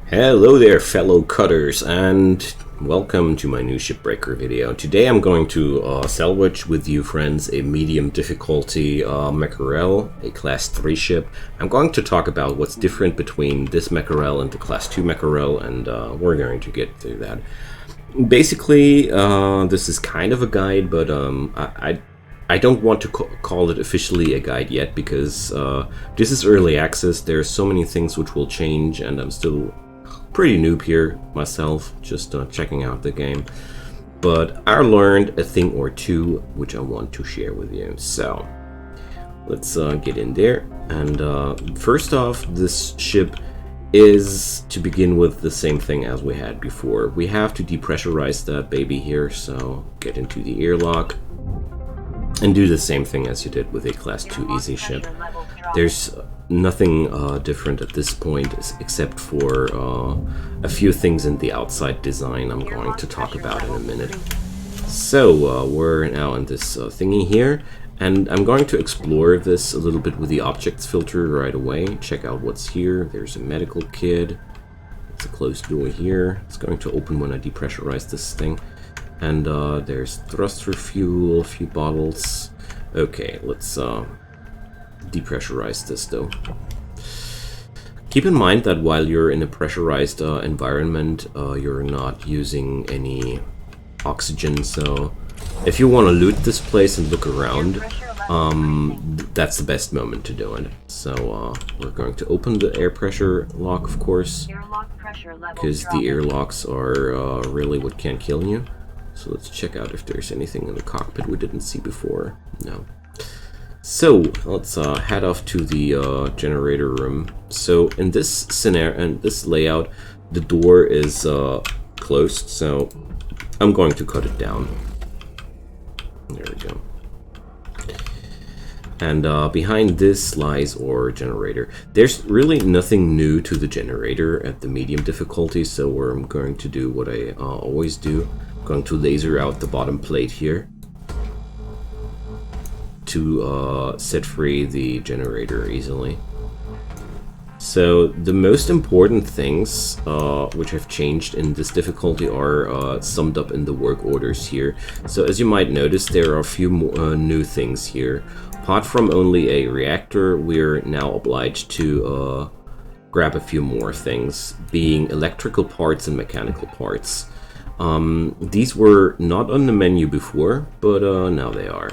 Hello there, fellow cutters, and welcome to my new Shipbreaker video. Today I'm going to salvage with you friends a medium difficulty mackerel, a class 3 ship. I'm going to talk about what's different between this mackerel and the class 2 mackerel, and we're going to get through that. Basically, this is kind of a guide, but I don't want to call it officially a guide yet, because this is early access. There's so many things which will change, and I'm still pretty noob here myself, just checking out the game. But I learned a thing or two which I want to share with you. So let's get in there. And first off, this ship is, to begin with, the same thing as we had before. We have to depressurize that baby here, so get into the airlock and do the same thing as you did with a class 2 easy ship. There's nothing different at this point except for a few things in the outside design I'm going to talk about in a minute. So we're now in this thingy here, and I'm going to explore this a little bit with the objects filter right away. Check out what's here. There's a medical kit. It's a closed door here. It's going to open when I depressurize this thing. And there's thruster fuel, a few bottles. Okay, let's depressurize this though. Keep in mind that while you're in a pressurized environment, you're not using any oxygen, so if you want to loot this place and look around, that's the best moment to do it. So we're going to open the air pressure lock, of course, because the airlocks are really what can kill you. So let's check out if there's anything in the cockpit we didn't see before. No. So let's head off to the generator room. So in this scenario and this layout, the door is closed, so I'm going to cut it down. There we go. And behind this lies our generator. There's really nothing new to the generator at the medium difficulty, so I'm going to do what I always do. I'm going to laser out the bottom plate here to set free the generator easily. So the most important things which have changed in this difficulty are summed up in the work orders here. So as you might notice, there are a few more, new things here. Apart from only a reactor, we're now obliged to grab a few more things, being electrical parts and mechanical parts. These were not on the menu before, but now they are.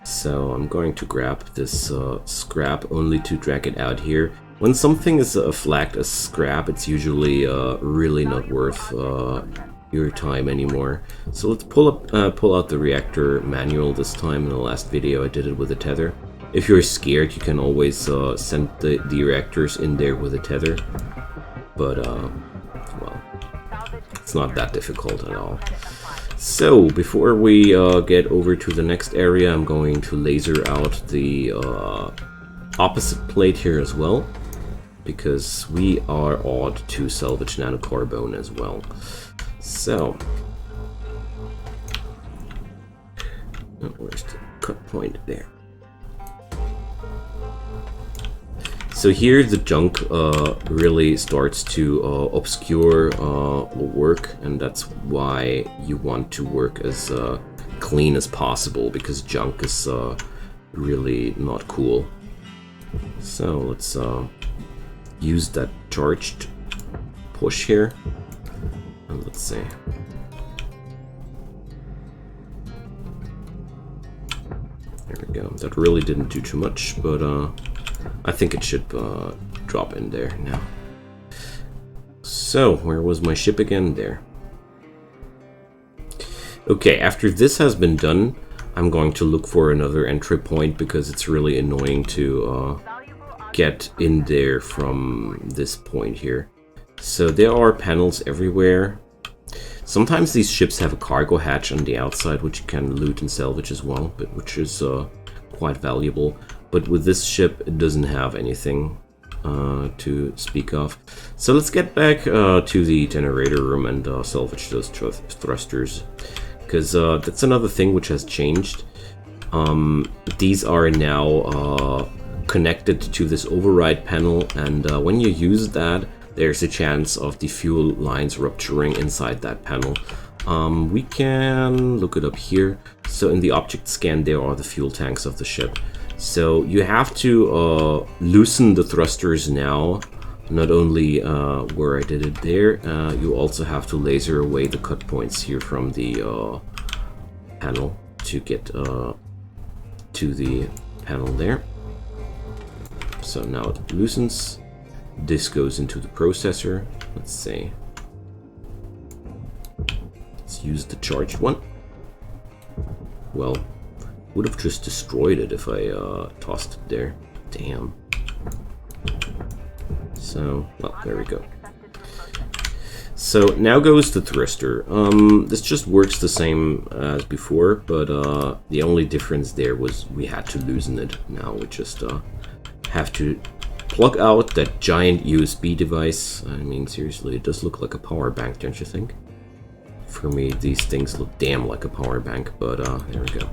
So I'm going to grab this scrap only to drag it out here. When something is flagged as scrap, it's usually really not worth your time anymore. So let's pull out the reactor manual this time. In the last video I did it with a tether. If you're scared, you can always send the reactors in there with a tether. But well, it's not that difficult at all. So before we get over to the next area, I'm going to laser out the opposite plate here as well, because we are ought to salvage nanocarbon as well. So where's the cut point? There. So here the junk really starts to obscure work, and that's why you want to work as clean as possible, because junk is really not cool. So let's use that charged push here, and let's see. There we go. That really didn't do too much, but I think it should drop in there now. So, where was my ship again? There. Okay, after this has been done, I'm going to look for another entry point, because it's really annoying to get in there from this point here. So there are panels everywhere. Sometimes these ships have a cargo hatch on the outside, which you can loot and salvage as well, but which is quite valuable. But with this ship, it doesn't have anything to speak of. So let's get back to the generator room and salvage those thrusters, because that's another thing which has changed. These are now connected to this override panel, and when you use that, there's a chance of the fuel lines rupturing inside that panel. We can look it up here. So in the object scan, there are the fuel tanks of the ship. So you have to loosen the thrusters now. Not only where I did it there, you also have to laser away the cut points here from the panel to get to the panel there. So now it loosens. This goes into the processor. Let's say. Let's use the charged one. Well, would have just destroyed it if I tossed it there. Damn. So, well, there we go. So now goes the thruster. This just works the same as before, but the only difference there was we had to loosen it. Now we just have to plug out that giant USB device. I mean, seriously, it does look like a power bank, don't you think? For me, these things look damn like a power bank, but there we go.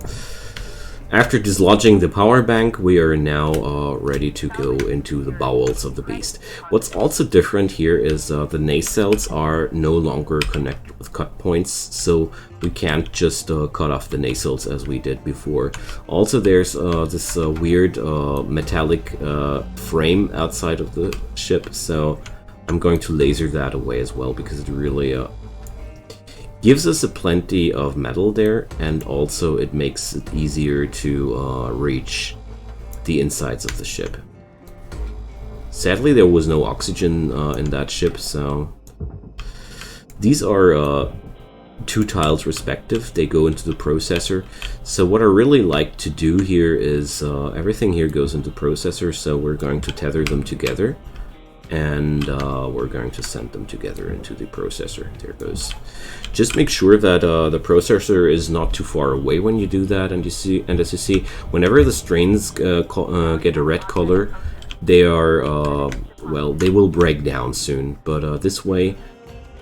After dislodging the power bank, we are now ready to go into the bowels of the beast. What's also different here is the nacelles are no longer connected with cut points, so we can't just cut off the nacelles as we did before. Also, there's this weird metallic frame outside of the ship, so I'm going to laser that away as well, because it really gives us a plenty of metal there, and also it makes it easier to reach the insides of the ship. Sadly, there was no oxygen in that ship, so these are 2 tiles respective. They go into the processor. So what I really like to do here is everything here goes into processor, so we're going to tether them together, and we're going to send them together into the processor. There it goes. Just make sure that the processor is not too far away when you do that, and as you see, whenever the strains get a red color, they are well, they will break down soon. But this way,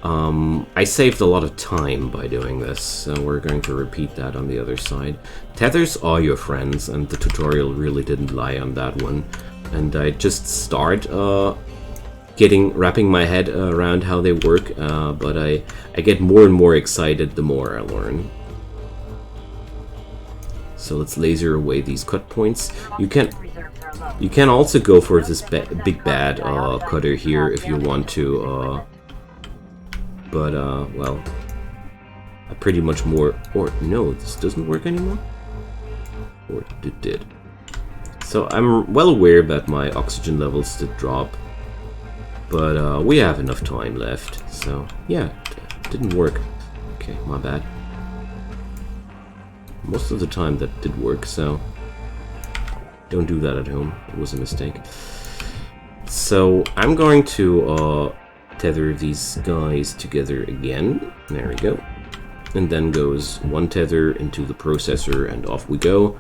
I saved a lot of time by doing this, so we're going to repeat that on the other side. Tethers are your friends, and the tutorial really didn't lie on that one. And I just start wrapping my head around how they work, but I get more and more excited the more I learn. So let's laser away these cut points. You can also go for this big bad cutter here if you want to, but well, I pretty much more. Or no, this doesn't work anymore. Or it did. So I'm well aware that my oxygen levels did drop. But we have enough time left, so yeah, it didn't work. Okay, my bad. Most of the time that did work, so don't do that at home. It was a mistake. So I'm going to tether these guys together again. There we go. And then goes one tether into the processor, and off we go.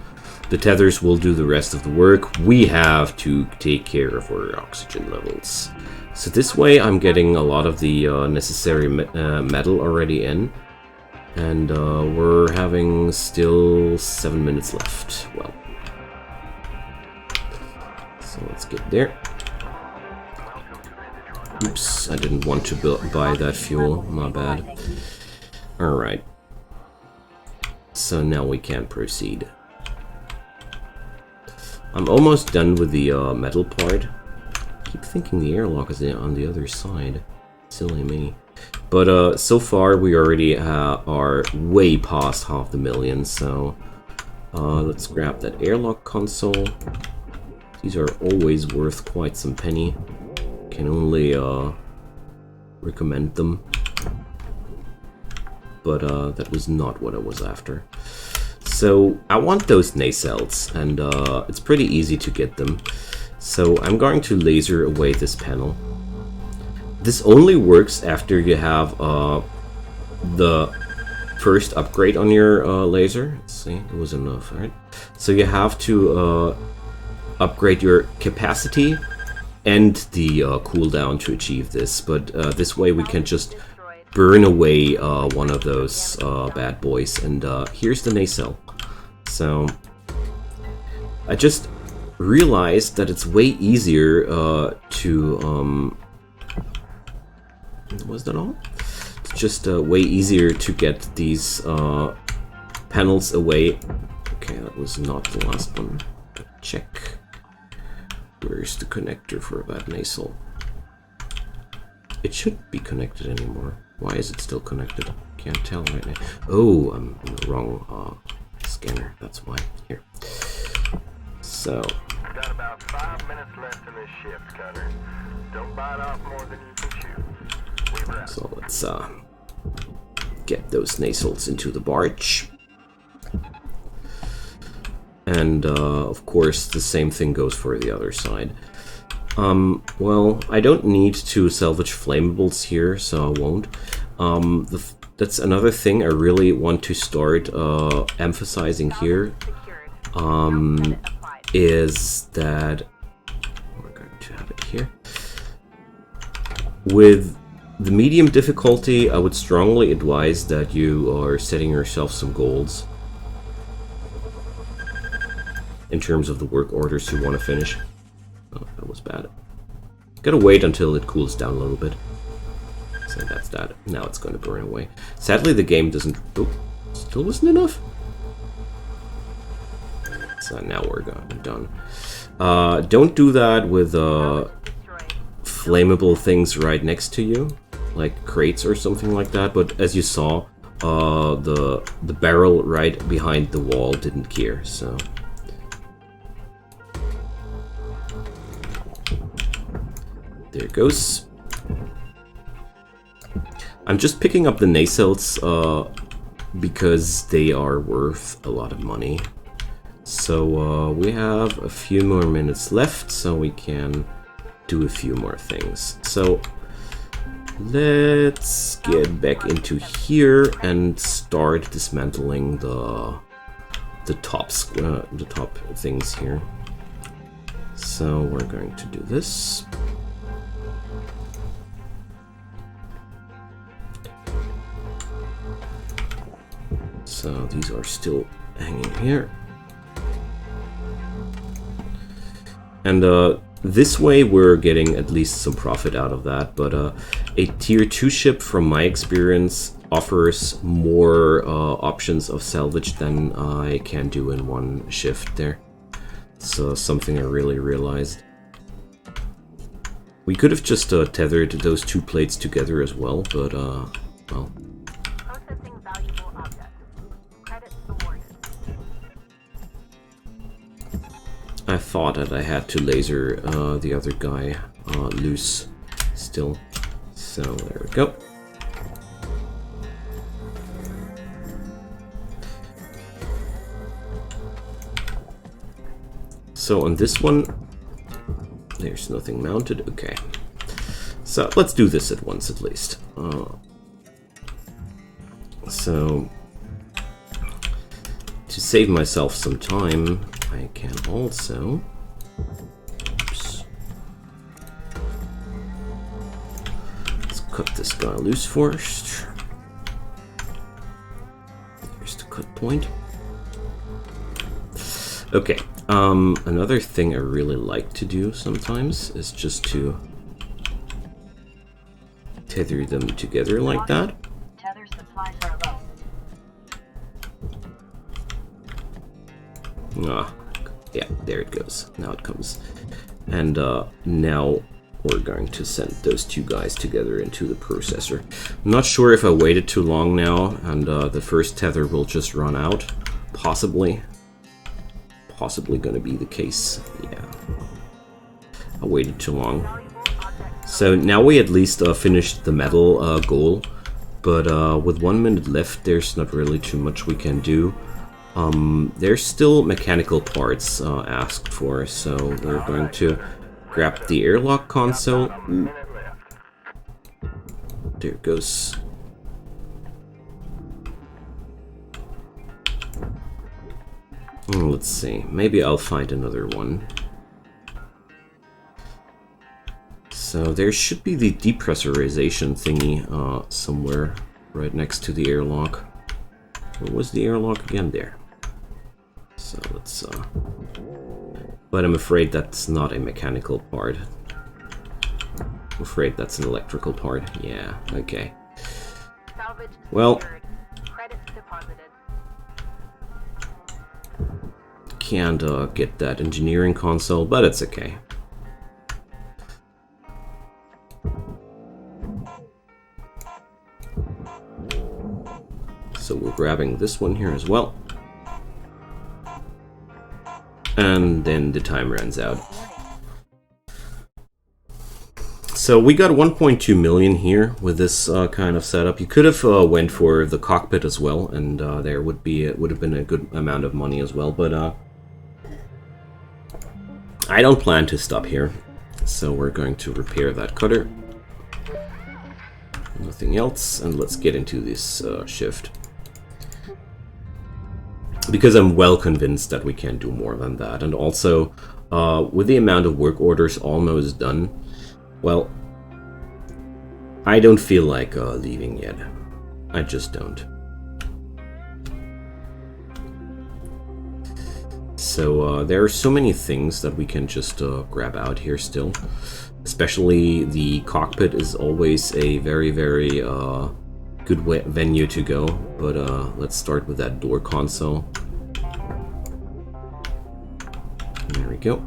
The tethers will do the rest of the work. We have to take care of our oxygen levels. So this way I'm getting a lot of the necessary metal already in. And we're having still 7 minutes left. Well, so let's get there. Oops, I didn't want to buy that fuel, my bad. Alright. So now we can proceed. I'm almost done with the metal part. I keep thinking the airlock is on the other side. Silly me. But so far we already are way past 500,000, so let's grab that airlock console. These are always worth quite some penny. Can only recommend them. But that was not what I was after. So I want those nacelles, and it's pretty easy to get them. So I'm going to laser away this panel. This only works after you have the first upgrade on your laser. Let's see, it was enough, right? So you have to upgrade your capacity and the cooldown to achieve this. But this way we can just burn away one of those bad boys. And here's the nacelle. So I just realized that it's way easier to Was that all? It's just way easier to get these panels away. Okay, that was not the last one. Check. Where's the connector for that nacelle? It shouldn't be connected anymore. Why is it still connected? Can't tell right now. Oh, I'm in the wrong scanner. That's why. Here. So. Got about 5 minutes left in this shift, Cutter. Don't bite off more than you can chew. So let's get those nacelles into the barge. And of course the same thing goes for the other side. Well, I don't need to salvage flammables here, so I won't. That's another thing I really want to start emphasizing here, is that we're going to have it here. With the medium difficulty, I would strongly advise that you are setting yourself some goals in terms of the work orders you want to finish. Oh, that was bad. Gotta wait until it cools down a little bit. So that's that. Now it's going to burn away. Sadly, the game doesn't... Oh, still wasn't enough? So now we're done. Don't do that with flammable things right next to you, like crates or something like that. But as you saw, the barrel right behind the wall didn't care, so... There it goes. I'm just picking up the nacelles because they are worth a lot of money. So we have a few more minutes left, so we can do a few more things. So let's get back into here and start dismantling the top things here. So we're going to do this. So these are still hanging here. And this way we're getting at least some profit out of that, but a tier 2 ship, from my experience, offers more options of salvage than I can do in one shift there. So something I really realized. We could have just tethered those two plates together as well, but well. I thought that I had to laser the other guy loose still. So there we go. So on this one, there's nothing mounted. Okay. So let's do this at once at least. So to save myself some time, I can also... Oops. Let's cut this guy loose first. There's the cut point. Okay, another thing I really like to do sometimes is just to tether them together like that. Tether supplies are low. Ah, yeah, there it goes. Now it comes. And now we're going to send those two guys together into the processor. I'm not sure if I waited too long now and the first tether will just run out. Possibly going to be the case. Yeah, I waited too long. So now we at least finished the metal goal, but with 1 minute left, there's not really too much we can do. There's still mechanical parts asked for, so we're going to grab the airlock console. There it goes. Let's see, maybe I'll find another one. So there should be the depressurization thingy somewhere right next to the airlock. Where was the airlock again? There. So let's but I'm afraid that's not a mechanical part. I'm afraid that's an electrical part. Yeah, okay. Salvage Well, secured. Credits deposited. can't get that engineering console, but it's okay. So we're grabbing this one here as well. And then the time runs out. So we got 1.2 million here with this kind of setup. You could have went for the cockpit as well, and there would have been a good amount of money as well. But I don't plan to stop here, so we're going to repair that cutter. Nothing else, and let's get into this shift. Because I'm well convinced that we can do more than that, and also with the amount of work orders almost done, well, I don't feel like leaving yet. I just don't. So there are so many things that we can just grab out here still. Especially the cockpit is always a very, very good venue to go. But let's start with that door console. There we go.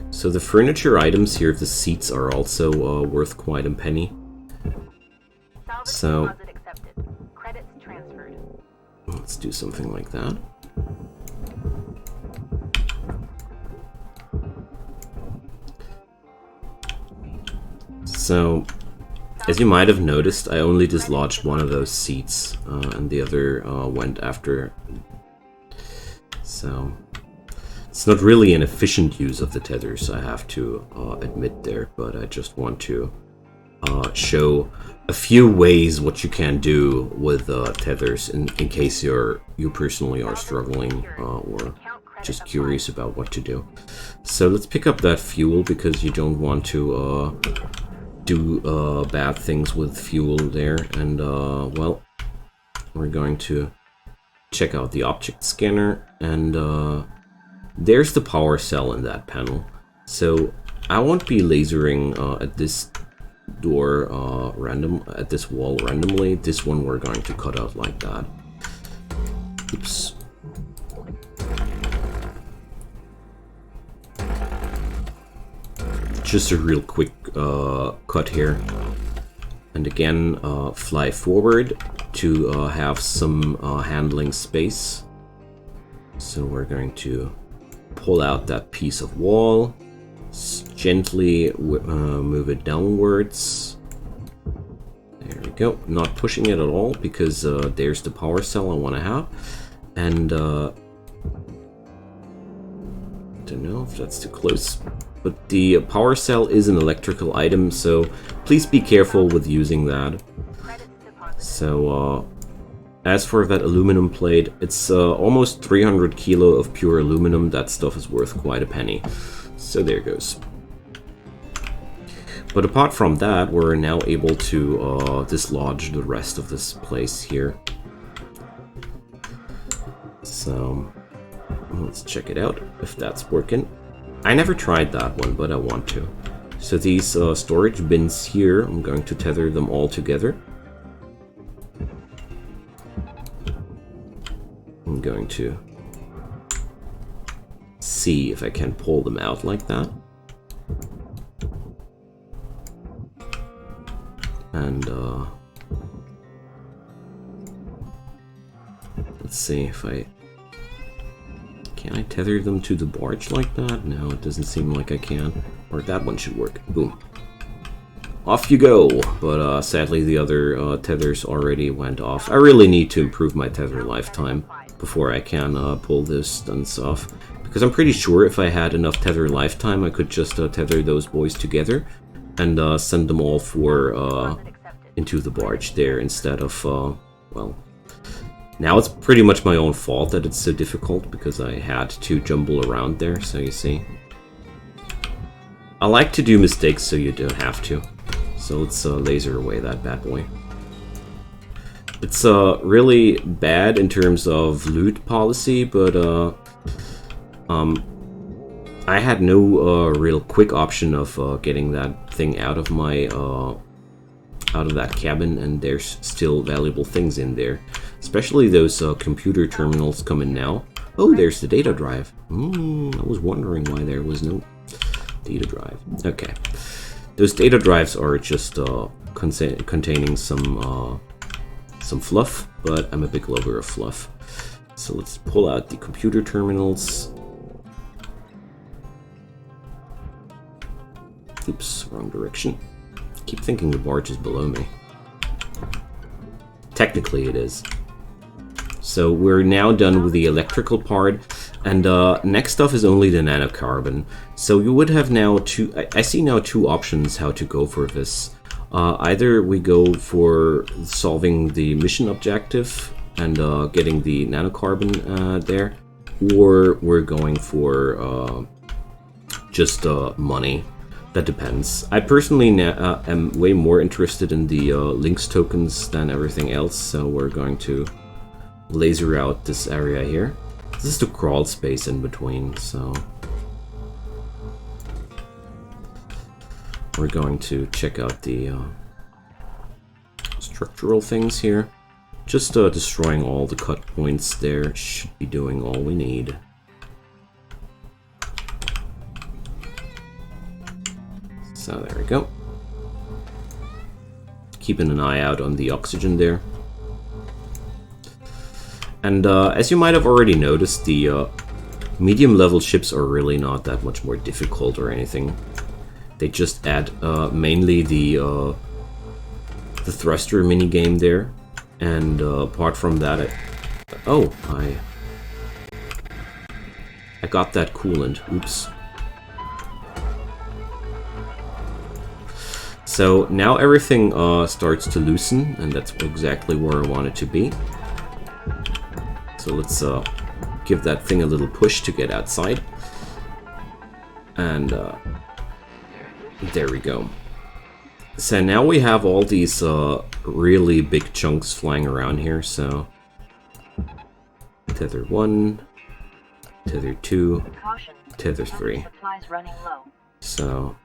So the furniture items here, the seats are also worth quite a penny. Salvage So deposit accepted. Credits transferred. let's do something like that. So, as you might have noticed, I only dislodged one of those seats, and the other went after. So, it's not really an efficient use of the tethers, I have to admit there, but I just want to show a few ways what you can do with tethers in case you personally are struggling or just curious about what to do. So let's pick up that fuel, because you don't want to do bad things with fuel there. And well, we're going to check out the object scanner, and there's the power cell in that panel. So I won't be lasering at this door at this wall randomly. This one we're going to cut out like that. Oops. Just a real quick cut here. And again, fly forward to have some handling space. So we're going to pull out that piece of wall, gently move it downwards. There we go. Not pushing it at all, because there's the power cell I want to have. And I don't know if that's too close, but the power cell is an electrical item, so please be careful with using that. So as for that aluminum plate, it's almost 300 kilo of pure aluminum. That stuff is worth quite a penny. So there goes. But apart from that, we're now able to dislodge the rest of this place here. So let's check it out if that's working. I never tried that one, but I want to. So these storage bins here, I'm going to tether them all together. I'm going to see if I can pull them out like that. And let's see if can I tether them to the barge like that? No, it doesn't seem like I can. Or that one should work. Boom. Off you go! But sadly the other tethers already went off. I really need to improve my tether lifetime before I can pull those stunts off. Because I'm pretty sure if I had enough tether lifetime, I could just tether those boys together and send them all for into the barge there instead of, well, now it's pretty much my own fault that it's so difficult because I had to jumble around there, so you see. I like to do mistakes so you don't have to. So let's laser away that bad boy. It's really bad in terms of loot policy, but I had no real quick option of getting that thing out of my out of that cabin, and there's still valuable things in there, especially those computer terminals coming now. Oh, there's the data drive. I was wondering why there was no data drive. Okay, those data drives are just containing some fluff, but I'm a big lover of fluff. So let's pull out the computer terminals. Oops, wrong direction. Keep thinking the barge is below me. Technically it is. So we're now done with the electrical part, and next up is only the nanocarbon. So you would have now I see now two options how to go for this. Either we go for solving the mission objective and getting the nanocarbon there, or we're going for just money. That depends. I personally am way more interested in the links tokens than everything else, so we're going to laser out this area here. This is the crawl space in between, so we're going to check out the structural things here. Just destroying all the cut points there should be doing all we need. So there we go. Keeping an eye out on the oxygen there. And as you might have already noticed, the medium level ships are really not that much more difficult or anything. They just add mainly the thruster minigame there. And apart from that, I got that coolant. Oops. So now everything starts to loosen, and that's exactly where I want it to be. So let's give that thing a little push to get outside. And there we go. So now we have all these really big chunks flying around here, so tether 1, tether 2, tether 3. So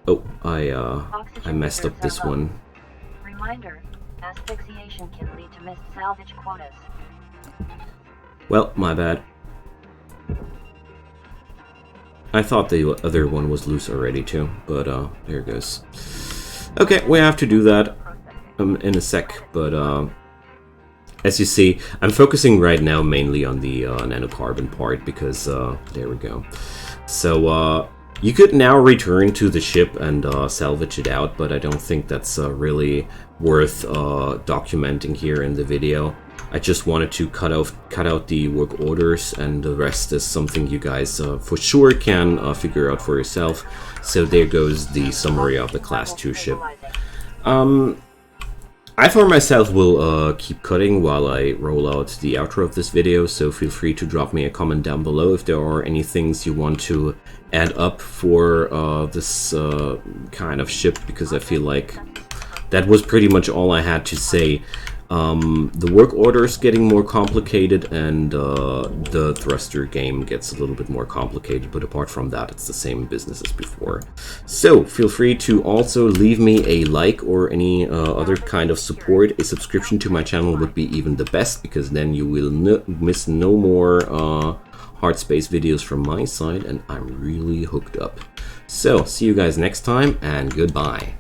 oh, I messed up this one. Reminder, asphyxiation can lead to missed salvage quotas. Well, my bad. I thought the other one was loose already too, but there it goes. Okay, we have to do that in a sec, but as you see, I'm focusing right now mainly on the nanocarbon part because there we go. So you could now return to the ship and salvage it out, but I don't think that's really worth documenting here in the video. I just wanted to cut out the work orders, and the rest is something you guys for sure can figure out for yourself. So there goes the summary of the Class 2 ship. I for myself will keep cutting while I roll out the outro of this video, so feel free to drop me a comment down below if there are any things you want to add up for this kind of ship, because I feel like that was pretty much all I had to say. The work order is getting more complicated, and the thruster game gets a little bit more complicated, but apart from that, it's the same business as before. So feel free to also leave me a like or any other kind of support. A subscription to my channel would be even the best, because then you will miss no more Hardspace videos from my side, and I'm really hooked up. So see you guys next time, and goodbye.